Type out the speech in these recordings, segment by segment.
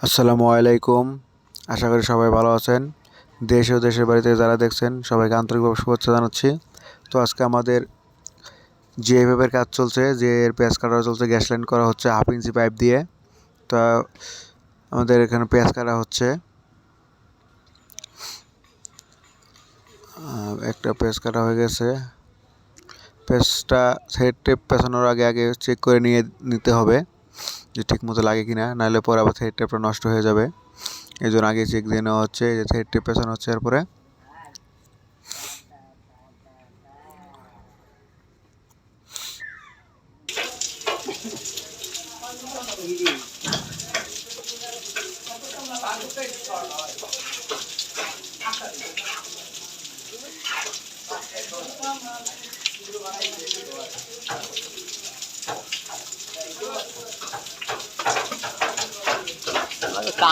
আসসালামু আলাইকুম। আশা করি সবাই ভালো আছেন। দেশ ও দেশের বাড়িতে যারা দেখছেন সবাইকে আন্তরিকভাবে শুভেচ্ছা জানাচ্ছি। তো আজকে আমাদের যে এভাবের কাজ চলছে, যে এর পেঁয়াজ কাটা চলছে, গ্যাস লাইন করা হচ্ছে 1/2 ইঞ্চি পাইপ দিয়ে। তা আমাদের এখানে পেঁয়াজ কাটা হচ্ছে। একটা পেঁয়াজ কাটা হয়ে গেছে। পেঁয়াজটা সাইড টেপ পেঁচানোর আগে আগে চেক করে নিতে হবে যে ঠিক মতো লাগে কিনা, নাহলে পরে আবার সাইড টেপটা নষ্ট হয়ে যাবে। এই জন্য আগে চেক দিয়ে নেওয়া হচ্ছে। যে সাইড টেপ পেঁচানো হচ্ছে, এরপরে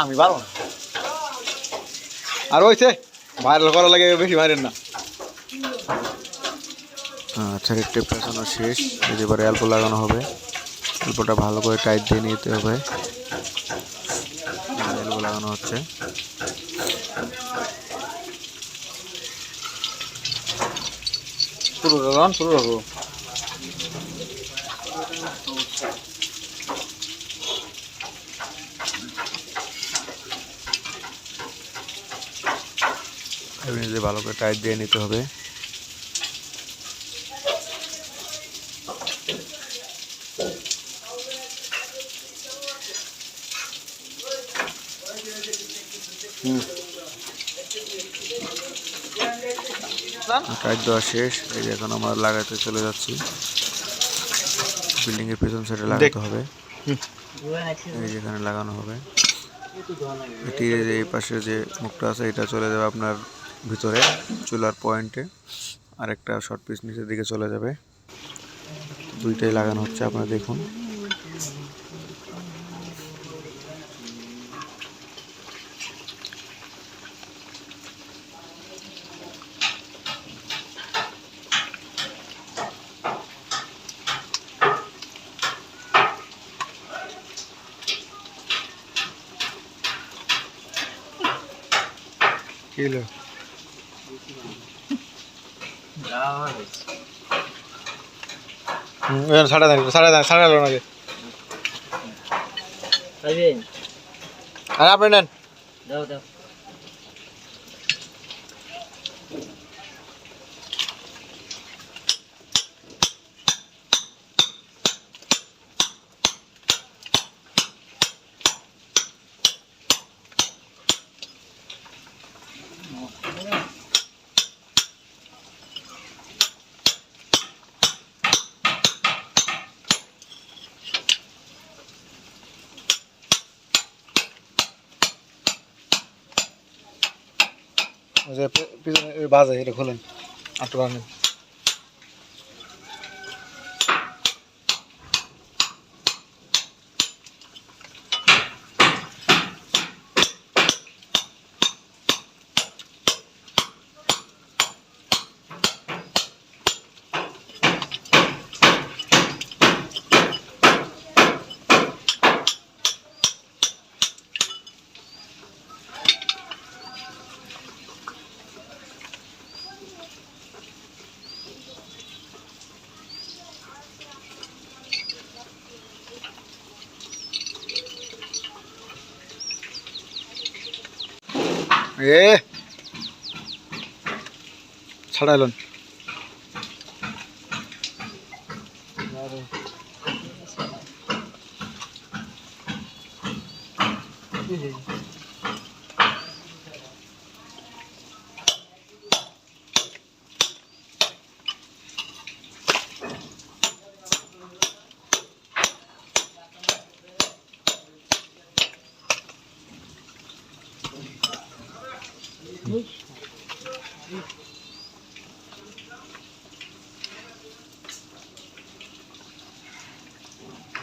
আমি পারো না আর হইছে ভাইরাল করা লাগে বেশি ভাইরাল না। সাইড টেপ পেঁচানো শেষ। এবারে অ্যালকো লাগানো হবে। অ্যালকোটা ভালো করে টাইট দিয়ে নিতে হবে। অ্যালকো লাগানো হচ্ছে। শুরু রান শুরু রাখো। নিজে ভালো করে টাইট দিয়ে নিতে হবে। টাইট দেওয়া শেষ। এই যে এখন আমরা লাগাতে চলে যাচ্ছি। বিল্ডিং এর পেছন সাইডে লাগাতে হবে। এই যেখানে লাগানো হবে, এটি এই পাশে যে মুখটা আছে এটা চলে যাবে আপনার ভিতরে চুলার পয়েন্টে, আর একটা শর্ট পিস নিচের দিকে চলে যাবে। দুইটাই লাগানো হচ্ছে, আপনারা দেখুন। কিলো সাড়ে সাড়ে নাকি আর আপনি নেন দাও দাও। পিছনে বাজে এটা খোলেন আটটা বাজে। এ ছাড়াইলেন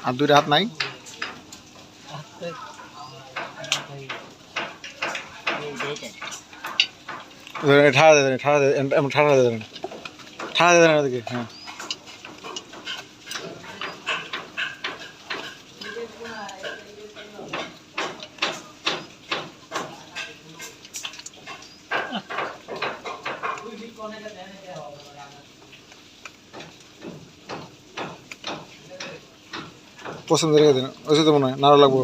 আর দুইটা হাত নাই ঠাড়া দেবেন ঠাড়া দেবেন ঠাড়া দেবেন ঠাড়া দেবেন ওদিকে। হ্যাঁ পছন্দ রেখে দিন, ওই তো মনে হয় নাড়া লাগবো।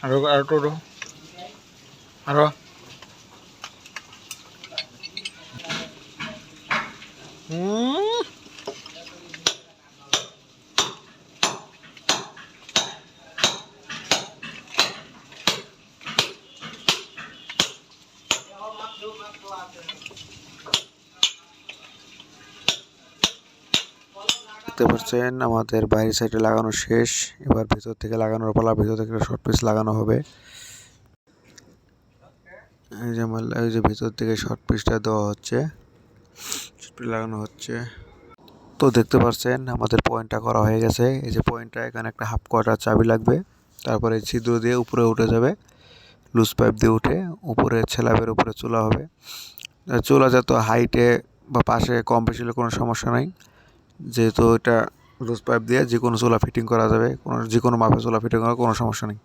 আরো আরো আরো দেখতে পাচ্ছেন আমাদের বাইরের সাইডে লাগানো শেষ। এবার ভিতর থেকে লাগানোর পালা, ভিতর থেকে শর্ট পিস লাগানো হবে। এই যে ভিতর থেকে শর্ট পিসটা দেওয়া হচ্ছে, শর্ট পিস লাগানো হচ্ছে। তো দেখতে পাচ্ছেন আমাদের পয়েন্টটা করা হয়ে গেছে। এই যে পয়েন্টটা, এখানে একটা হাফ কোয়ার্টার চাবি লাগবে, তারপরে ছিদ্র দিয়ে উপরে উঠে যাবে, লুজ পাইপ দিয়ে উঠে উপরে ছেলাবের উপরে চুলা হবে। চুলা যত হাইটে বা পাশে কম বেশি হলে কোনো সমস্যা নাই, যেহেতু এটা লুজ পাইপ দিয়ে যে কোনো চুলা ফিটিং করা যাবে, যে কোনো মাপে চুলা ফিটিং করার কোনো সমস্যা নেই।